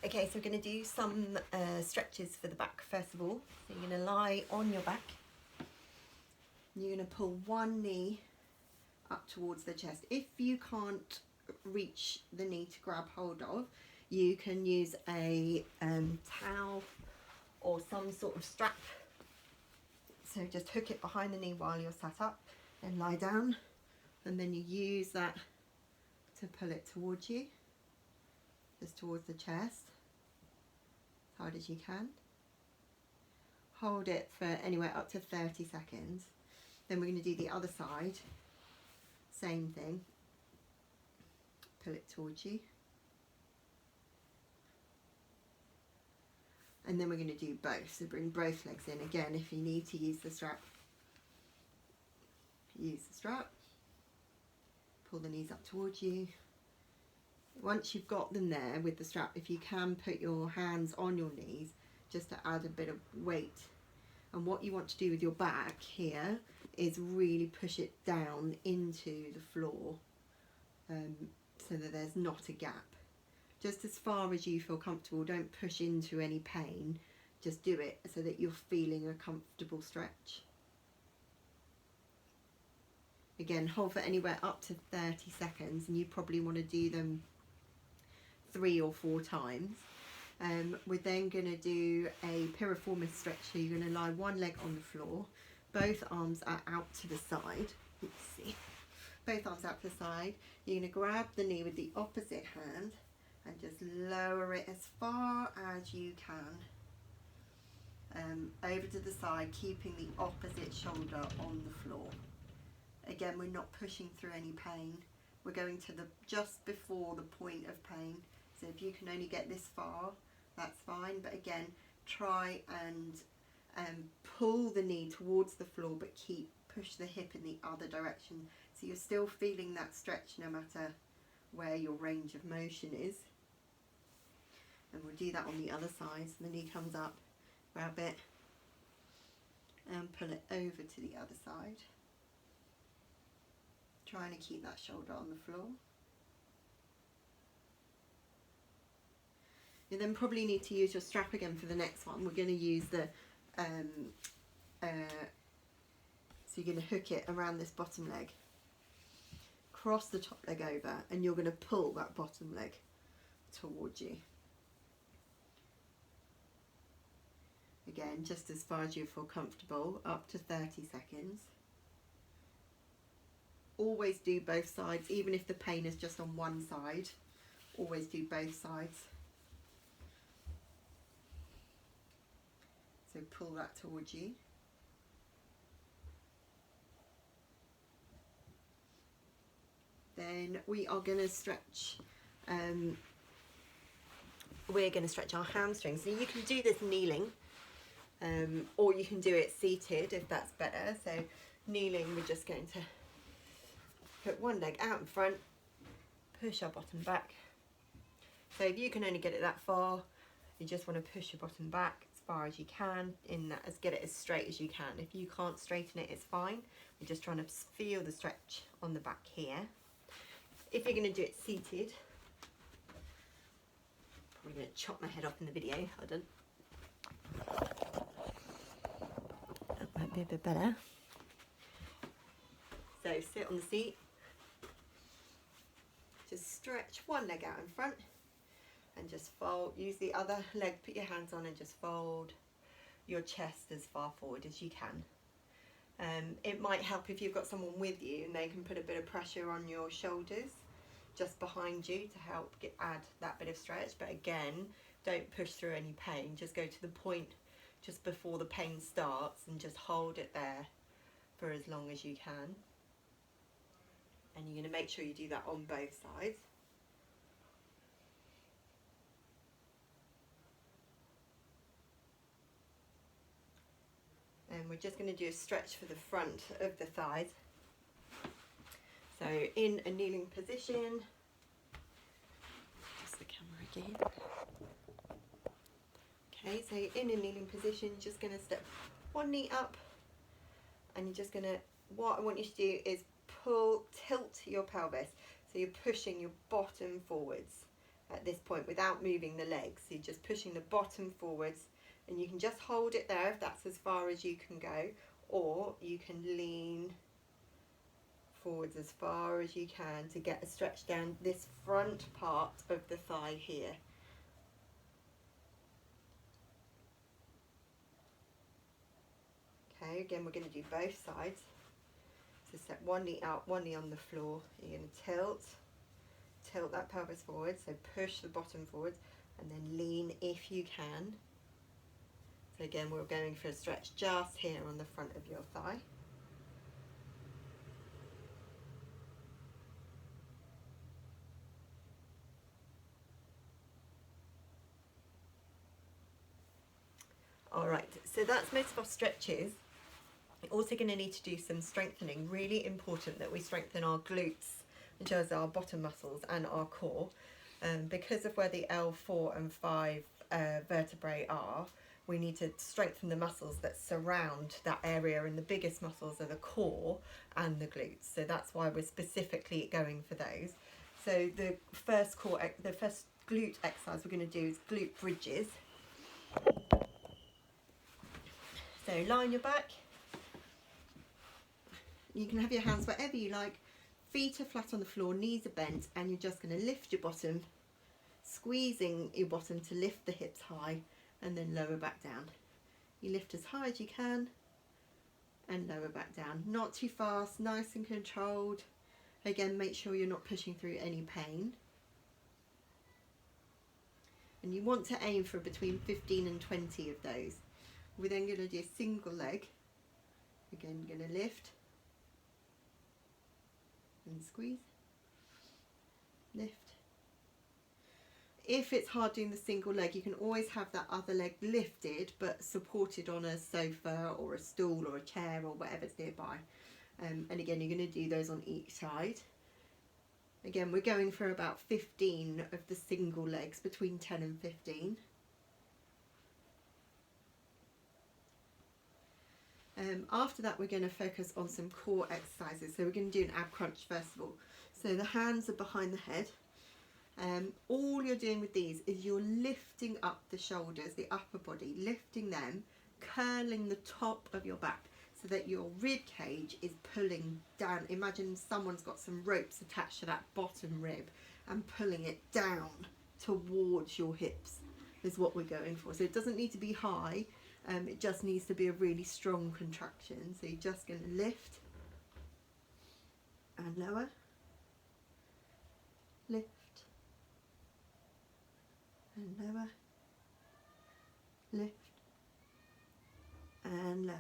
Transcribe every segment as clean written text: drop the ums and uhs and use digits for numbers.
Okay, so we're going to do some stretches for the back first of all. So you're going to lie on your back. You're going to pull one knee up towards the chest. If you can't reach the knee to grab hold of, you can use a towel or some sort of strap. So just hook it behind the knee while you're sat up and lie down, and then you use that to pull it towards you, just towards the chest, as hard as you can. Hold it for anywhere up to 30 seconds. Then we're going to do the other side, same thing, pull it towards you. And then we're going to do both, so bring both legs in. Again, if you need to use the strap, use the strap. Pull the knees up towards you. Once you've got them there with the strap, if you can put your hands on your knees just to add a bit of weight. And what you want to do with your back here is really push it down into the floor so that there's not a gap. Just as far as you feel comfortable. Don't push into any pain. Just do it so that you're feeling a comfortable stretch. Again, hold for anywhere up to 30 seconds, and you probably want to do them 3 or 4 times. We're then going to do a piriformis stretch. So you're going to lie one leg on the floor, both arms are out to the side. Let's see. Both arms out to the side. You're going to grab the knee with the opposite hand and just lower it as far as you can over to the side, keeping the opposite shoulder on the floor. Again, we're not pushing through any pain. We're going to the just before the point of pain. So if you can only get this far, that's fine. But again, try and pull the knee towards the floor, but push the hip in the other direction. So you're still feeling that stretch no matter where your range of motion is. And we'll do that on the other side. So the knee comes up, grab it, and pull it over to the other side. Trying to keep that shoulder on the floor. You then probably need to use your strap again for the next one. We're going to use the, so you're going to hook it around this bottom leg, cross the top leg over, and you're going to pull that bottom leg towards you. Again, just as far as you feel comfortable, up to 30 seconds. Always do both sides, even if the pain is just on one side. Always do both sides. So pull that towards you. Then we are going to stretch. We're going to stretch our hamstrings. So you can do this kneeling, or you can do it seated if that's better. So kneeling, we're just going to put one leg out in front, push our bottom back. So if you can only get it that far, you just want to push your bottom back as far as you can, get it as straight as you can. If you can't straighten it, it's fine. We're just trying to feel the stretch on the back here. If you're going to do it seated, probably going to chop my head off in the video. Hold on. That might be a bit better. So sit on the seat. Just stretch one leg out in front and just fold. Use the other leg, put your hands on and just fold your chest as far forward as you can. It might help if you've got someone with you and they can put a bit of pressure on your shoulders just behind you to help add that bit of stretch. But again, don't push through any pain. Just go to the point just before the pain starts and just hold it there for as long as you can. And you're going to make sure you do that on both sides. And we're just going to do a stretch for the front of the thighs. So in a kneeling position, just the camera again. Okay, so in a kneeling position, you're just going to step one knee up, and you're just going to, what I want you to do is tilt your pelvis. So you're pushing your bottom forwards at this point without moving the legs. So you're just pushing the bottom forwards, and you can just hold it there if that's as far as you can go, or you can lean forwards as far as you can to get a stretch down this front part of the thigh here. Okay, again we're going to do both sides. So step one knee out, one knee on the floor. You're going to tilt that pelvis forward, so push the bottom forwards, and then lean if you can. So again we're going for a stretch just here on the front of your thigh. Alright, so that's most of our stretches. We're also going to need to do some strengthening. Really important that we strengthen our glutes, which is our bottom muscles, and our core. Because of where the L4 and 5 vertebrae are, we need to strengthen the muscles that surround that area, and the biggest muscles are the core and the glutes. So that's why we're specifically going for those. So the first glute exercise we're going to do is glute bridges. So lie on your back. You can have your hands wherever you like. Feet are flat on the floor, knees are bent, and you're just going to lift your bottom, squeezing your bottom to lift the hips high, and then lower back down. You lift as high as you can and lower back down. Not too fast, nice and controlled. Again, make sure you're not pushing through any pain. And you want to aim for between 15 and 20 of those. We're then going to do a single leg. Again, going to lift and squeeze, lift. If it's hard doing the single leg, you can always have that other leg lifted but supported on a sofa or a stool or a chair or whatever's nearby. And again, you're going to do those on each side. Again, we're going for about 15 of the single legs, between 10 and 15. After that, we're going to focus on some core exercises. So we're going to do an ab crunch first of all. So the hands are behind the head. All you're doing with these is you're lifting up the shoulders, the upper body, lifting them, curling the top of your back so that your rib cage is pulling down. Imagine someone's got some ropes attached to that bottom rib and pulling it down towards your hips is what we're going for. So it doesn't need to be high. It just needs to be a really strong contraction. So you're just going to lift and lower, lift and lower, lift and lower.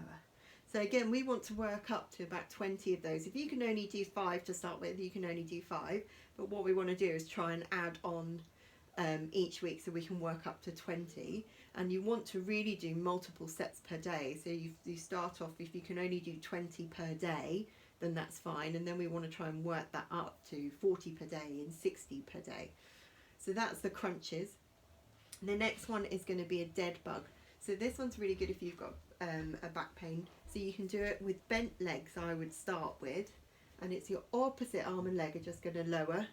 So again, we want to work up to about 20 of those. If you can only do 5 to start with, you can only do 5. But what we want to do is try and add on each week so we can work up to 20. And you want to really do multiple sets per day. So you start off, if you can only do 20 per day, then that's fine. And then we want to try and work that up to 40 per day and 60 per day. So that's the crunches. The next one is going to be a dead bug. So this one's really good if you've got a back pain. So you can do it with bent legs, I would start with. And it's your opposite arm and leg are just going to lower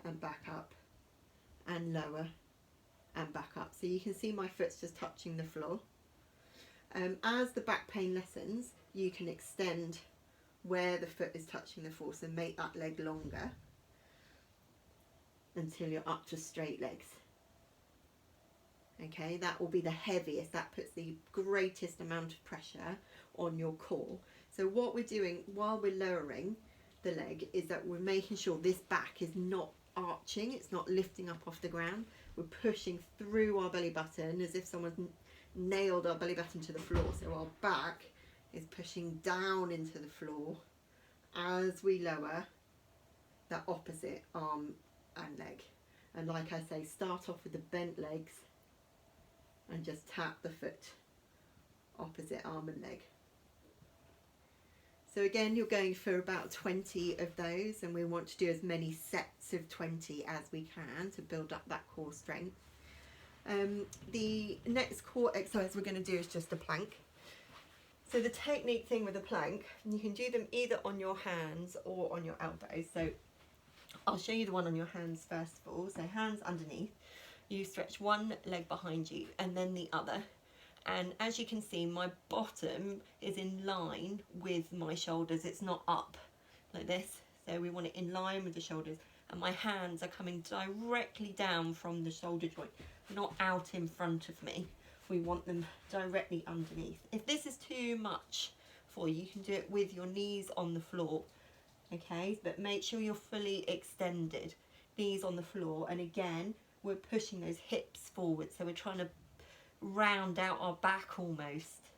and back up and lower and back up. So you can see my foot's just touching the floor. As the back pain lessens, you can extend where the foot is touching the floor, so make that leg longer until you're up to straight legs. Okay, that will be the heaviest, that puts the greatest amount of pressure on your core. So what we're doing while we're lowering the leg is that we're making sure this back is not arching, it's not lifting up off the ground. We're pushing through our belly button as if someone's nailed our belly button to the floor. So our back is pushing down into the floor as we lower that opposite arm and leg. And like I say, start off with the bent legs and just tap the foot opposite arm and leg. So again, you're going for about 20 of those, and we want to do as many sets of 20 as we can to build up that core strength. The next core exercise we're going to do is just a plank. So the technique thing with a plank, you can do them either on your hands or on your elbows. So I'll show you the one on your hands first of all. So hands underneath, you stretch one leg behind you and then the other. And as you can see, my bottom is in line with my shoulders. It's not up like this. So we want it in line with the shoulders. And my hands are coming directly down from the shoulder joint, not out in front of me. We want them directly underneath. If this is too much for you, you can do it with your knees on the floor. Okay, but make sure you're fully extended, knees on the floor. And again, we're pushing those hips forward. So we're trying to round out our back almost,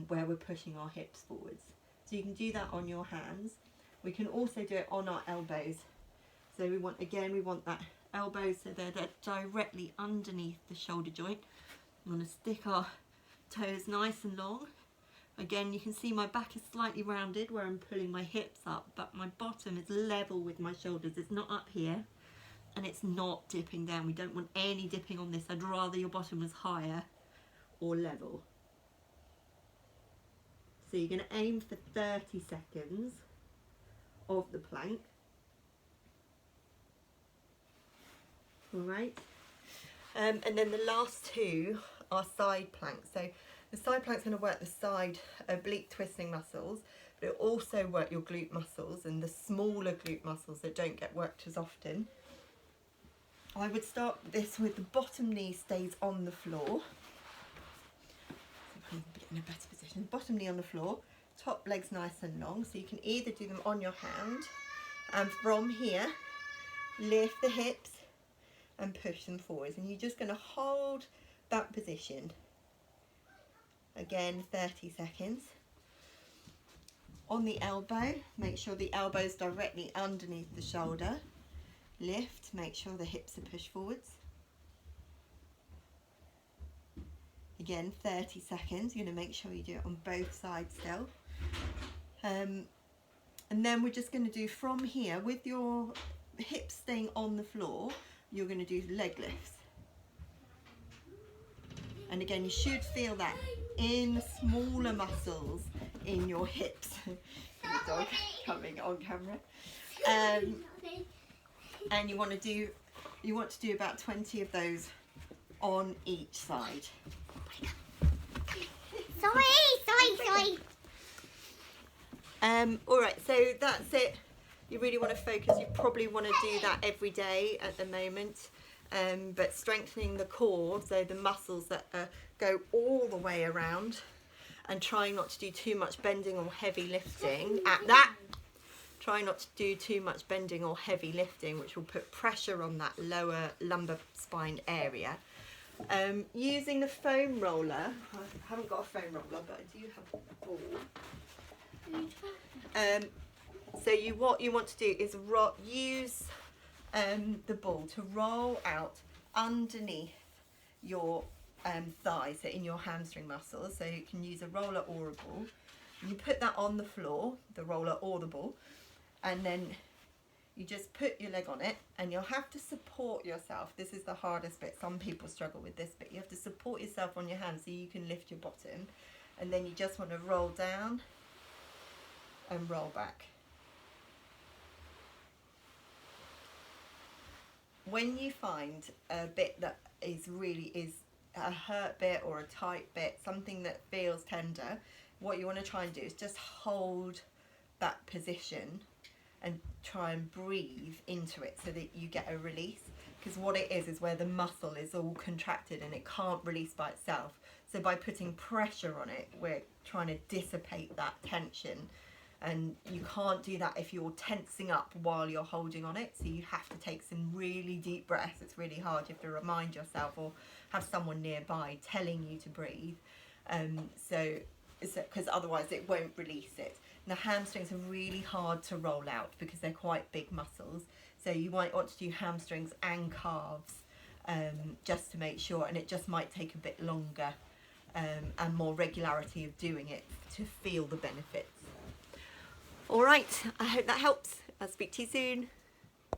where we're pushing our hips forwards. So you can do that on your hands. We can also do it on our elbows. So we want, again, we want that elbows so they're directly underneath the shoulder joint. We want to stick our toes nice and long. Again, you can see my back is slightly rounded where I'm pulling my hips up, but my bottom is level with my shoulders. It's not up here and it's not dipping down. We don't want any dipping on this. I'd rather your bottom was higher or level. So you're going to aim for 30 seconds of the plank. All right. And then the last two are side planks. So the side plank's going to work the side oblique twisting muscles, but it'll also work your glute muscles and the smaller glute muscles that don't get worked as often. I would start this with the bottom knee stays on the floor. So get in a better position. Bottom knee on the floor, top legs nice and long. So you can either do them on your hand, and from here, lift the hips and push them forwards. And you're just going to hold that position. Again, 30 seconds. On the elbow, make sure the elbow is directly underneath the shoulder. Lift, make sure the hips are pushed forwards. Again, 30 seconds. You're going to make sure you do it on both sides still. And then we're just going to do from here, with your hips staying on the floor, you're going to do leg lifts. And again, you should feel that in the smaller muscles in your hips. The dog coming on camera. And you want to do about 20 of those on each side. Sorry. All right, so that's it. You really want to focus. You probably want to do that every day at the moment. But strengthening the core, so the muscles that go all the way around, and trying not to do too much bending or heavy lifting at that. Try not to do too much bending or heavy lifting, which will put pressure on that lower lumbar spine area. Using the foam roller, I haven't got a foam roller, but I do have a ball. So what you want to do is use the ball to roll out underneath your thighs, so in your hamstring muscles. So you can use a roller or a ball. You put that on the floor, the roller or the ball, and then you just put your leg on it, and you'll have to support yourself. This is the hardest bit. Some people struggle with this, but you have to support yourself on your hands so you can lift your bottom, and then you just want to roll down and roll back. When you find a bit that is a hurt bit or a tight bit, something that feels tender, what you want to try and do is just hold that position and try and breathe into it so that you get a release. Because what it is where the muscle is all contracted and it can't release by itself. So by putting pressure on it, we're trying to dissipate that tension. And you can't do that if you're tensing up while you're holding on it. So you have to take some really deep breaths. It's really hard. You have to remind yourself or have someone nearby telling you to breathe. Because otherwise it won't release it. Now hamstrings are really hard to roll out because they're quite big muscles. So you might want to do hamstrings and calves just to make sure. And it just might take a bit longer and more regularity of doing it to feel the benefits. All right, I hope that helps. I'll speak to you soon.